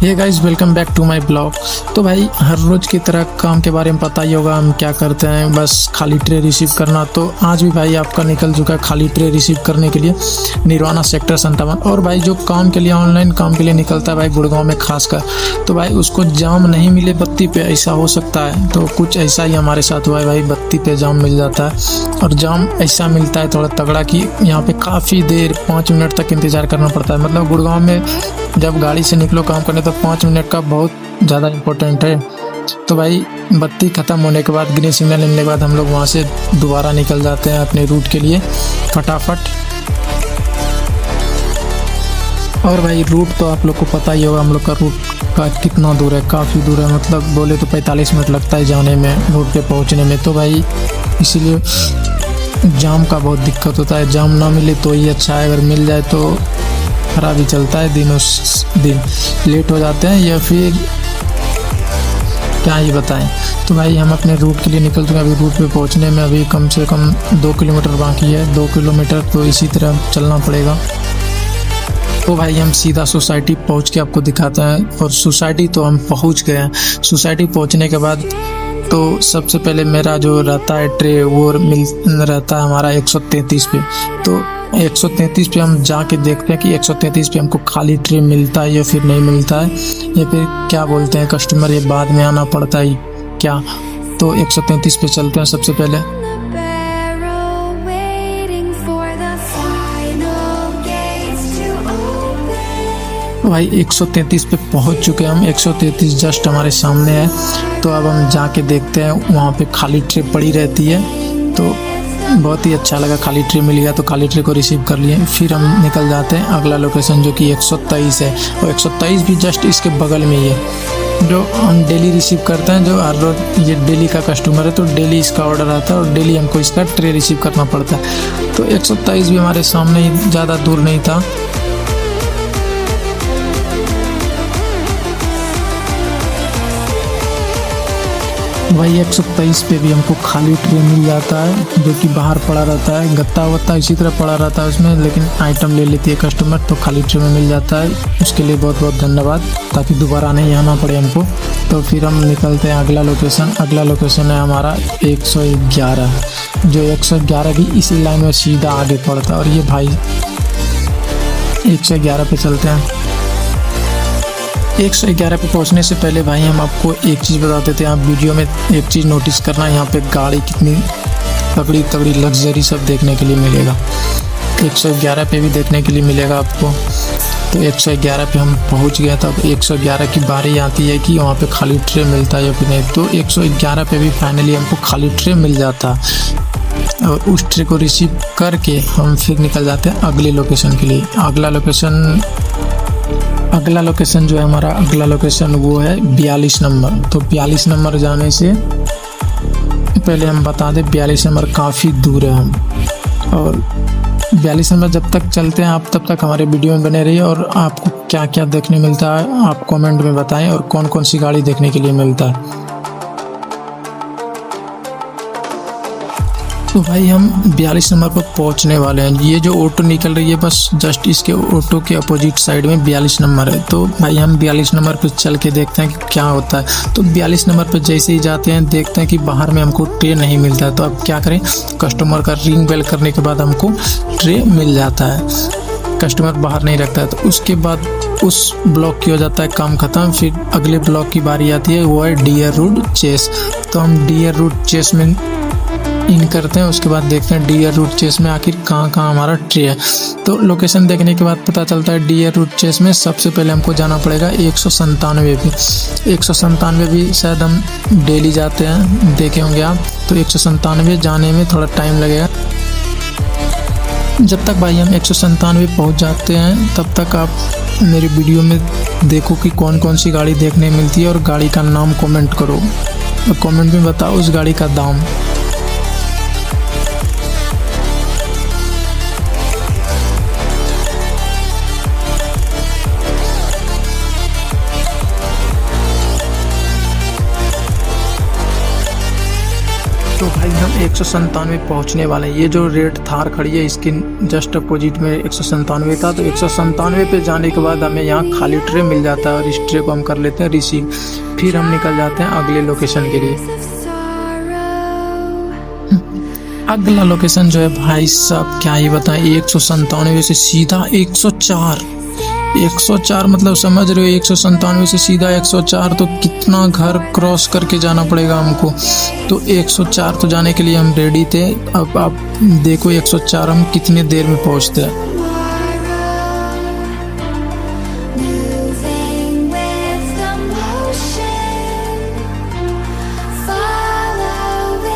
Hey guys, welcome back to my blog. तो भाई हर रोज़ की तरह काम के बारे में पता ही होगा हम क्या करते हैं, बस खाली ट्रे रिसीव करना। तो आज भी भाई आपका निकल चुका है खाली ट्रे रिसीव करने के लिए निर्वाणा सेक्टर 57। और भाई जो काम के लिए ऑनलाइन काम के लिए निकलता है भाई गुड़गांव में खासकर, तो भाई उसको जाम नहीं मिले बत्ती पे, ऐसा हो सकता है। तो कुछ ऐसा ही हमारे साथ हुआ है भाई, बत्ती पे जाम मिल जाता है। और जाम ऐसा मिलता है थोड़ा तगड़ा कि यहाँ पे काफ़ी देर 5 मिनट तक इंतज़ार करना पड़ता है। मतलब गुड़गांव में जब गाड़ी से निकलो काम करने तो 5 मिनट का बहुत ज़्यादा इम्पोर्टेंट है। तो भाई बत्ती ख़त्म होने के बाद, ग्रीन सिग्नल मिलने के बाद हम लोग वहाँ से दोबारा निकल जाते हैं अपने रूट के लिए फटाफट। और भाई रूट तो आप लोग को पता ही होगा, हम लोग का रूट का कितना दूर है, काफ़ी दूर है। मतलब बोले तो 45 मिनट लगता है जाने में, रूट पे पहुँचने में। तो भाई इसीलिए जाम का बहुत दिक्कत होता है। जाम ना मिले तो ही अच्छा है, अगर मिल जाए तो खराब ही चलता है। दिन उस दिन लेट हो जाते हैं या फिर क्या ही बताएं। तो भाई हम अपने रूट के लिए निकल चुके हैं। अभी रूट पे पहुंचने में अभी कम से कम 2 किलोमीटर बाकी है। 2 किलोमीटर तो इसी तरह चलना पड़ेगा। तो भाई हम सीधा सोसाइटी पहुंच के आपको दिखाते हैं। और सोसाइटी तो हम पहुंच गए हैं। सोसाइटी पहुंचने के बाद तो सबसे पहले मेरा जो रहता है ट्रे वो मिल रहता है हमारा 133 पे। तो 133 पे हम जाके देखते हैं कि 133 पे हमको खाली ट्रे मिलता है या फिर नहीं मिलता है, या फिर क्या बोलते हैं कस्टमर, ये बाद में आना पड़ता है क्या। तो 133 पे चलते हैं सबसे पहले। भाई 133 पे पहुंच चुके हैं हम। 133 जस्ट हमारे सामने है। तो अब हम जाके देखते हैं, वहाँ पे खाली ट्रे पड़ी रहती है। तो बहुत ही अच्छा लगा, खाली ट्रे मिल गया तो खाली ट्रे को रिसीव कर लिए। फिर हम निकल जाते हैं अगला लोकेशन जो कि 123 है। और 123 भी जस्ट इसके बगल में ही है, जो हम डेली रिसीव करते हैं। जो हर रोज ये डेली का कस्टमर है तो डेली इसका ऑर्डर आता है और डेली हमको इसका ट्रे रिसीव करना पड़ता है। तो 123 भी हमारे सामने ही, ज़्यादा दूर नहीं था। वही 123 पे भी हमको खाली ट्रे मिल जाता है, जो कि बाहर पड़ा रहता है। गत्ता वत्ता इसी तरह पड़ा रहता है उसमें, लेकिन आइटम ले लेती है कस्टमर तो खाली ट्रे में मिल जाता है। उसके लिए बहुत बहुत धन्यवाद, ताकि दोबारा नहीं आना पड़े हमको। तो फिर हम निकलते हैं अगला लोकेशन। अगला लोकेशन है हमारा 111, जो 111 भी इसी लाइन में सीधा आगे पड़ता है। और ये भाई 111 पे चलते हैं। 111 पे पहुंचने से पहले भाई हम आपको एक चीज़ बता देते हैं। आप वीडियो में एक चीज़ नोटिस करना, यहाँ पे गाड़ी कितनी तगड़ी तगड़ी लग्जरी सब देखने के लिए मिलेगा। 111 पे भी देखने के लिए मिलेगा आपको। तो 111 पे हम पहुंच गए। तब 111 की बारी आती है कि वहाँ पे खाली ट्रे मिलता है या फिर नहीं। तो 111 पे भी फाइनली हमको खाली ट्रे मिल जाता। और उस ट्रे को रिसीव करके हम फिर निकल जाते हैं अगले लोकेशन के लिए। अगला लोकेशन जो है हमारा, अगला लोकेशन वो है 42 नंबर। तो 42 नंबर जाने से पहले हम बता दें 42 नंबर काफ़ी दूर है हम। और 42 नंबर जब तक चलते हैं आप, तब तक हमारे वीडियो में बने रहिए। और आपको क्या क्या देखने मिलता है आप कमेंट में बताएं, और कौन कौन सी गाड़ी देखने के लिए मिलता है। तो भाई हम 42 नंबर पर पहुंचने वाले हैं। ये जो ऑटो निकल रही है बस जस्ट इसके ऑटो के अपोजिट साइड में 42 नंबर है। तो भाई हम 42 नंबर पर चल के देखते हैं कि क्या होता है। तो 42 नंबर पर जैसे ही जाते हैं देखते हैं कि बाहर में हमको ट्रे नहीं मिलता है। तो अब क्या करें, कस्टमर का रिंग बेल करने के बाद हमको ट्रे मिल जाता है। कस्टमर बाहर नहीं रखता है। तो उसके बाद उस ब्लॉक की हो जाता है काम ख़त्म। फिर अगले ब्लॉक की बारी आती है, वो है डियर रूट चेस। तो हम डियर रूट चेस में इन करते हैं। उसके बाद देखते हैं डियर रूट चेस में आखिर कहाँ कहाँ हमारा ट्रे है। तो लोकेशन देखने के बाद पता चलता है डियर रूट चेस में सबसे पहले हमको जाना पड़ेगा 197 पे। 197 भी शायद हम डेली जाते हैं, देखे होंगे आप। तो 197 जाने में थोड़ा टाइम लगेगा। जब तक भाई हम 197 पहुँच जाते हैं तब तक आप मेरे वीडियो में देखो कि कौन कौन सी गाड़ी देखने मिलती है, और गाड़ी का नाम कमेंट करो और कमेंट में बताओ उस गाड़ी का दाम। तो भाई हम 197 पहुंचने वाले हैं। ये जो रेड थार खड़ी है इसके जस्ट अपोजिट में 197 था, तो 197 पे जाने के बाद हमें यहाँ खाली ट्रे मिल जाता है और इस ट्रे को हम कर लेते हैं रिसीव। फिर हम निकल जाते हैं अगले लोकेशन के लिए। अगला लोकेशन जो है भाई साहब क्या ही बताएं, 197 से सीधा 104 मतलब समझ रहे हो, 197 से सीधा 104, तो कितना घर क्रॉस करके जाना पड़ेगा हमको। तो 104 तो जाने के लिए हम रेडी थे। अब आप देखो 104 हम कितने देर में पहुंचते हैं।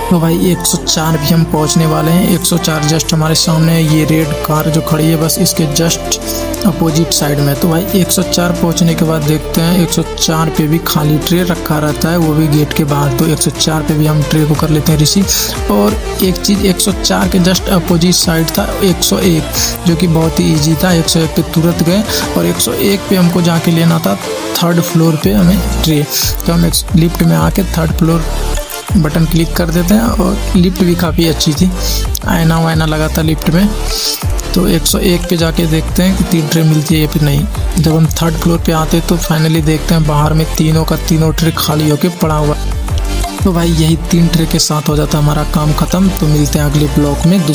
तो भाई 104 भी हम पहुंचने वाले हैं। 104 जस्ट हमारे सामने है, ये रेड कार जो खड़ी है बस इसके जस्ट अपोजिट साइड में। तो भाई 104 पहुंचने के बाद देखते हैं 104 पे भी खाली ट्रे रखा रहता है, वो भी गेट के बाहर। तो 104 पे भी हम ट्रे को कर लेते हैं रिसीव। और एक चीज़ 104 के जस्ट अपोजिट साइड था 101, जो कि बहुत ही ईजी था। 101 पे तुरंत गए और 101 पे हमको जाके लेना था 3rd फ्लोर पे हमें ट्रे। तो हम लिफ्ट में आके 3rd फ्लोर बटन क्लिक कर देते हैं। और लिफ्ट भी काफ़ी अच्छी थी, आईना वायना लगा था लिफ्ट में। तो 101 पे जाके देखते हैं कि 3 ट्रे मिलती है या फिर नहीं। जब हम 3rd फ्लोर पे आते हैं तो फाइनली देखते हैं बाहर में तीनों का तीनों ट्रे खाली होके पड़ा हुआ। तो भाई यही 3 ट्रे के साथ हो जाता है हमारा काम ख़त्म। तो मिलते हैं अगले ब्लॉक में दूसरे।